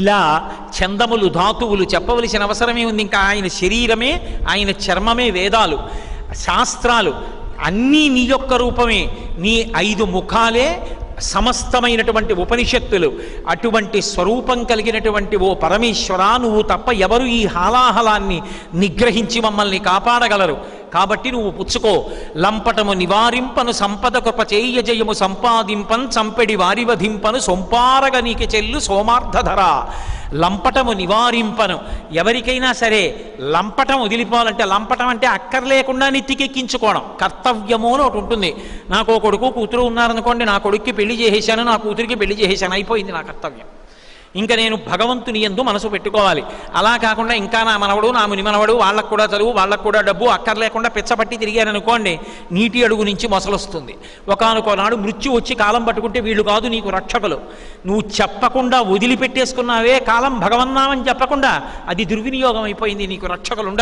ఇలా చందములు ధాతువులు చెప్పవలసిన అవసరమే ఉంది. ఇంకా ఆయన శరీరమే, ఆయన చర్మమే వేదాలు, శాస్త్రాలు అన్నీ నీ యొక్క రూపమే. నీ 5 ముఖాలే సమస్తమైనటువంటి ఉపనిషత్తులు. అటువంటి స్వరూపం కలిగినటువంటి ఓ పరమేశ్వరా, నువ్వు తప్ప ఎవరు ఈ హాలాహలాన్ని నిగ్రహించి మమ్మల్ని కాపాడగలరు? కాబట్టి నువ్వు పుచ్చుకో. లంపటము నివారింపను సంపద కృప చేయ జయము సంపాదింపన్ చంపెడి వారివధింపను సొంపారగ నీకి చెల్లు సోమార్థధర. లంపటము నివారింపను. ఎవరికైనా సరే లంపటం వదిలిపోవాలంటే, లంపటం అంటే అక్కర్లేకుండా నెత్తికెక్కించుకోవడం, కర్తవ్యము అని ఒకటి ఉంటుంది. నాకు కొడుకు కూతురు ఉన్నారనుకోండి, నా కొడుక్కి పెళ్లి చేసేసాను, నా కూతురికి పెళ్లి చేసేసాను, అయిపోయింది నా కర్తవ్యం. ఇంకా నేను భగవంతుని యందు మనసు పెట్టుకోవాలి. అలా కాకుండా ఇంకా నా మనవడు, నా మునిమనవడు, వాళ్ళకు కూడా చదువు, వాళ్ళకు కూడా డబ్బు అక్కర్లేకుండా పిచ్చపట్టి తిరిగాననుకోండి, నీటి అడుగు నుంచి మొసలొస్తుంది. ఒకానొకనాడు మృత్యు వచ్చి కాలం పట్టుకుంటే వీళ్ళు కాదు నీకు రక్షకులు. నువ్వు చెప్పకుండా వదిలిపెట్టేసుకున్నావే కాలం, భగవన్నామని చెప్పకుండా, అది దుర్వినియోగం అయిపోయింది, నీకు రక్షకులు ఉండరు.